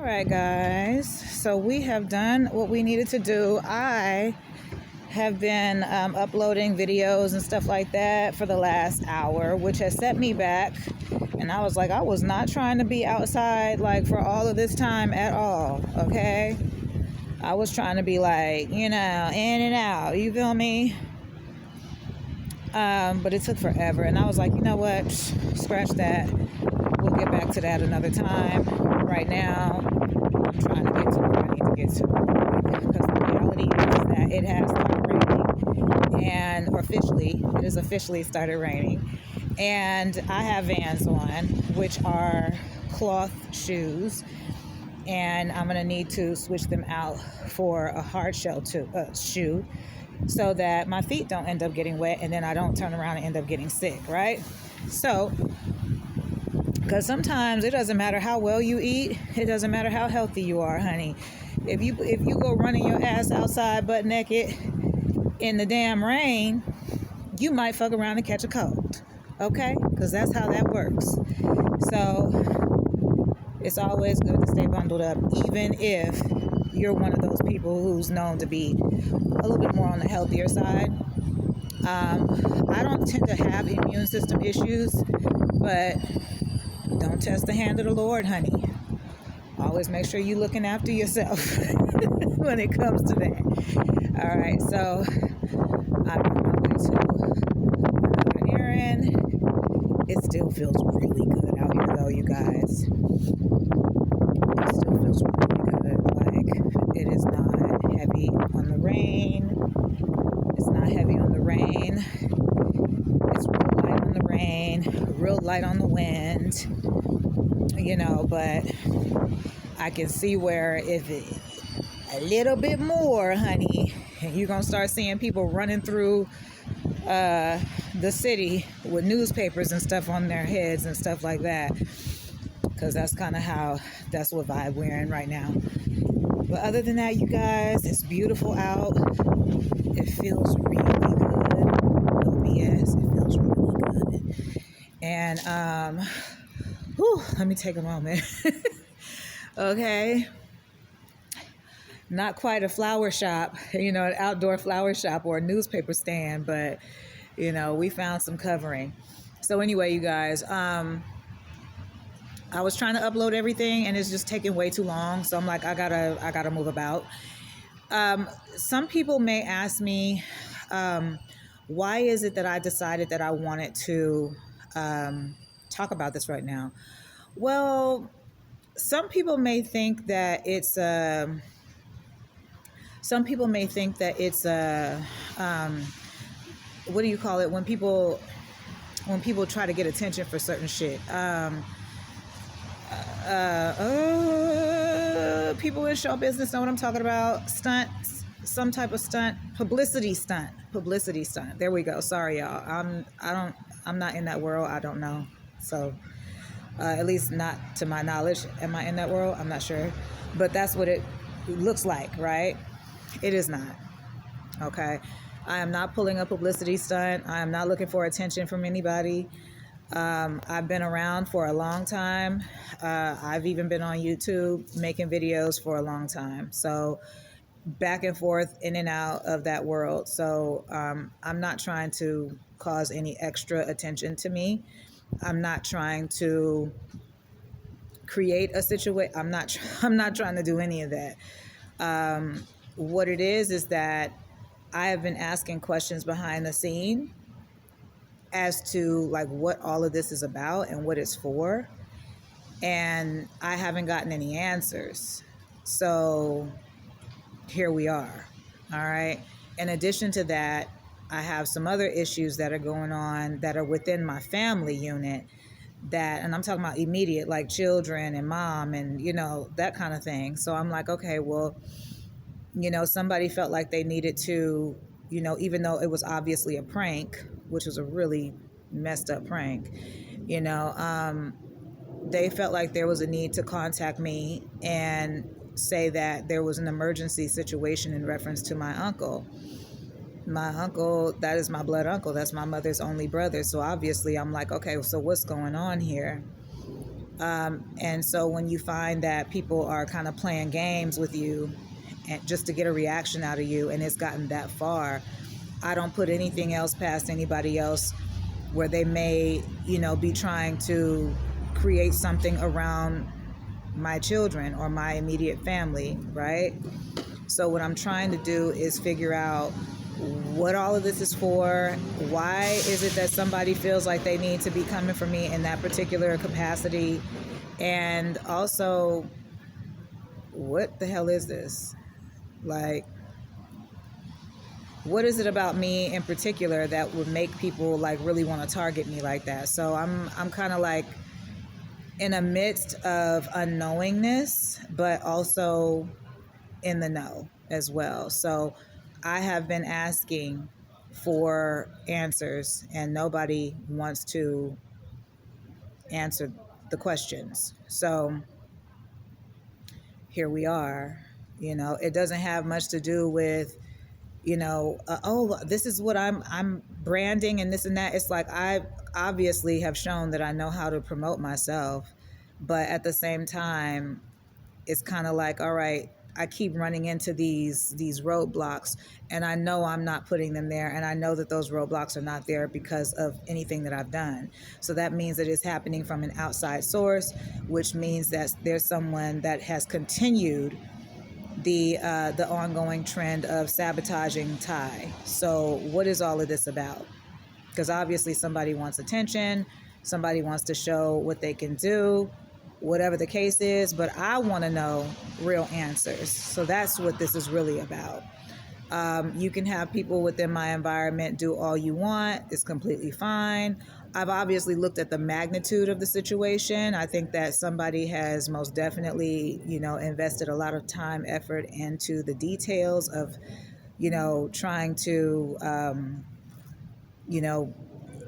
right, guys. So we have done what we needed to do. I have been uploading videos and stuff like that for the last hour, which has set me back. And I was like, I was not trying to be outside like for all of this time at all. Okay. I was trying to be like, in and out. You feel me? But it took forever. And I was like, you know what? Scratch that. We'll get back to that another time. Right now, I'm trying to get to where I need to get to. Because the reality is that it has started raining. And it has officially started raining. And I have Vans on, which are cloth shoes. And I'm going to need to switch them out for a hard shell shoe so that my feet don't end up getting wet and then I don't turn around and end up getting sick, right? So, because sometimes it doesn't matter how well you eat, it doesn't matter how healthy you are, honey. If you go running your ass outside butt naked in the damn rain, you might fuck around and catch a cold, okay? Because that's how that works. So it's always good to stay bundled up, even if you're one of those people who's known to be a little bit more on the healthier side. I don't tend to have immune system issues, but don't test the hand of the Lord, honey. Always make sure you're looking after yourself when it comes to that. All right, so I'm on my way to another errand. It still feels really good out here, though, you guys. It still feels really good. Like, it is not heavy on the rain. It's not heavy on the rain. It's real light on the rain, real light on the wind, but I can see where if a little bit more, honey, you're going to start seeing people running through the city with newspapers and stuff on their heads and stuff like that, because that's what vibe we're in right now. But other than that, you guys, it's beautiful out. It feels really good. No BS. It feels really good. And let me take a moment. Okay. Not quite a flower shop, an outdoor flower shop or a newspaper stand, but we found some covering. So anyway, you guys, I was trying to upload everything and it's just taking way too long. So I'm like, I gotta move about. Some people may ask me, why is it that I decided that I wanted to talk about this right now? Well, some people may think that it's what do you call it when people try to get attention for certain shit? People in show business know what I'm talking about. Stunts, some type of stunt, publicity stunt. There we go. Sorry, y'all. I'm not in that world. I don't know. So, at least not to my knowledge. Am I in that world? I'm not sure. But that's what it looks like, right? It is not. Okay. I am not pulling a publicity stunt. I am not looking for attention from anybody. I've been around for a long time. I've even been on YouTube making videos for a long time. So back and forth, in and out of that world. So I'm not trying to cause any extra attention to me. I'm not trying to create a situation. I'm not trying to do any of that. What it is that I have been asking questions behind the scene as to like what all of this is about and what it's for. And I haven't gotten any answers. So here we are. All right. In addition to that, I have some other issues that are going on that are within my family unit and I'm talking about immediate, like children and mom and, that kind of thing. So I'm like, okay, well, somebody felt like they needed to, even though it was obviously a prank, which was a really messed up prank, they felt like there was a need to contact me and say that there was an emergency situation in reference to my uncle. My uncle, that is my blood uncle. That's my mother's only brother. So obviously I'm like, okay, so what's going on here? And so when you find that people are kind of playing games with you and just to get a reaction out of you, and it's gotten that far, I don't put anything else past anybody else where they may, be trying to create something around my children or my immediate family, right? So what I'm trying to do is figure out what all of this is for. Why is it that somebody feels like they need to be coming for me in that particular capacity? And also, what the hell is this? Like, what is it about me in particular that would make people like really want to target me like that? So I'm kind of like in a midst of unknowingness, but also in the know as well. So I have been asking for answers and nobody wants to answer the questions. So here we are. It doesn't have much to do with, oh, this is what I'm branding and this and that. It's like I obviously have shown that I know how to promote myself, but at the same time, it's kind of like, all right, I keep running into these roadblocks, and I know I'm not putting them there, and I know that those roadblocks are not there because of anything that I've done. So that means that it's happening from an outside source, which means that there's someone that has continued the ongoing trend of sabotaging Ty. So what is all of this about? Because obviously somebody wants attention, somebody wants to show what they can do, whatever the case is, but I want to know real answers. So that's what this is really about. You can have people within my environment do all you want. It's completely fine. I've obviously looked at the magnitude of the situation. I think that somebody has most definitely, invested a lot of time, effort into the details of, trying to,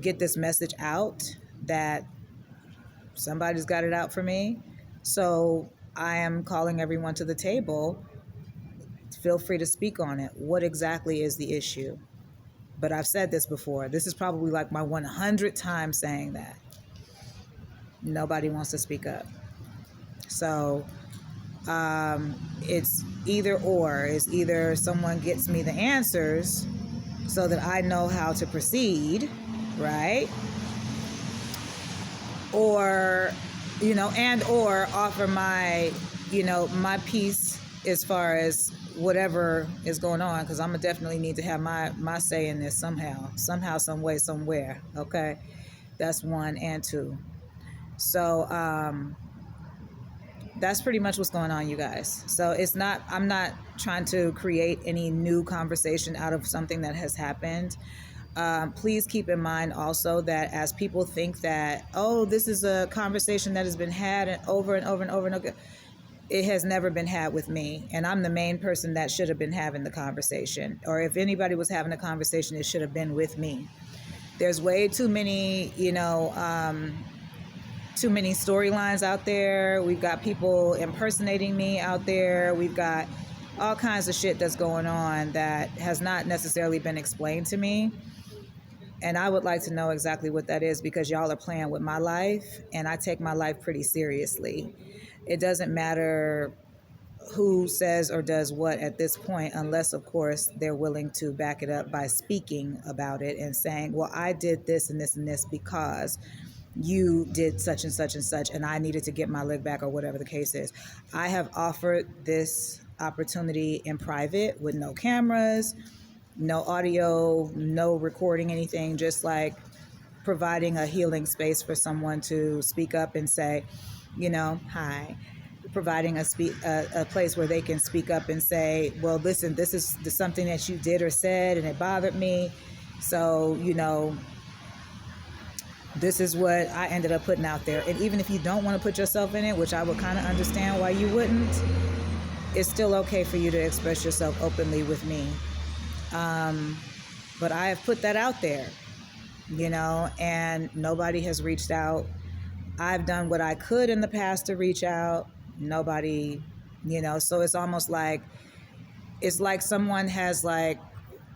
get this message out that somebody's got it out for me. So I am calling everyone to the table. Feel free to speak on it. What exactly is the issue? But I've said this before. This is probably like my 100th time saying that. Nobody wants to speak up. So it's either or. It's either someone gets me the answers so that I know how to proceed, right? Or, or offer my, my piece as far as whatever is going on, because I'm gonna definitely need to have my say in this somehow, some way, somewhere. Okay, that's one. And two, so that's pretty much what's going on, you guys. So I'm not trying to create any new conversation out of something that has happened. Please keep in mind also that as people think that, oh, this is a conversation that has been had and over and over and over and over, it has never been had with me. And I'm the main person that should have been having the conversation. Or if anybody was having a conversation, it should have been with me. There's way too many, too many storylines out there. We've got people impersonating me out there. We've got all kinds of shit that's going on that has not necessarily been explained to me. And I would like to know exactly what that is, because y'all are playing with my life, and I take my life pretty seriously. It doesn't matter who says or does what at this point, unless, of course, they're willing to back it up by speaking about it and saying, well, I did this and this and this because you did such and such and such, and I needed to get my leg back, or whatever the case is. I have offered this opportunity in private with no cameras, no audio, no recording anything, just like providing a healing space for someone to speak up and say, hi, providing a place where they can speak up and say, well, listen, this is something that you did or said and it bothered me. So, this is what I ended up putting out there. And even if you don't want to put yourself in it, which I would kind of understand why you wouldn't, it's still okay for you to express yourself openly with me. But I have put that out there, and nobody has reached out. I've done what I could in the past to reach out. Nobody, so it's almost like, it's like someone has, like,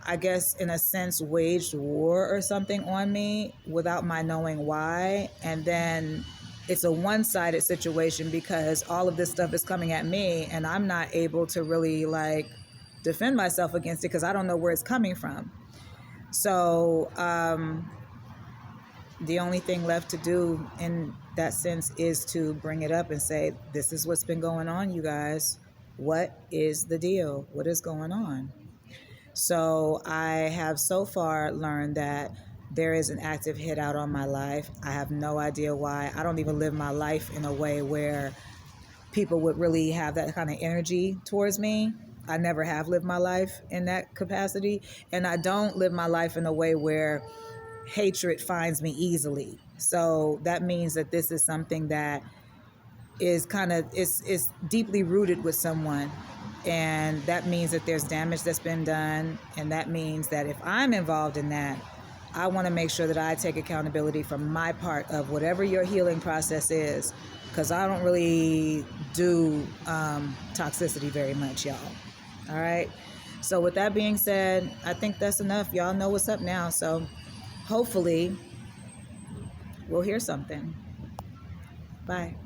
I guess in a sense, waged war or something on me without my knowing why. And then it's a one-sided situation because all of this stuff is coming at me and I'm not able to really like defend myself against it because I don't know where it's coming from. So the only thing left to do in that sense is to bring it up and say, this is what's been going on, you guys. What is the deal? What is going on? So I have so far learned that there is an active hit out on my life. I have no idea why. I don't even live my life in a way where people would really have that kind of energy towards me. I never have lived my life in that capacity. And I don't live my life in a way where hatred finds me easily. So that means that this is something that is kind of is deeply rooted with someone, and that means that there's damage that's been done, and that means that if I'm involved in that, I want to make sure that I take accountability for my part of whatever your healing process is, because I don't really do toxicity very much, y'all. All right, so with that being said, I think that's enough. Y'all know what's up now, so hopefully we'll hear something. Bye.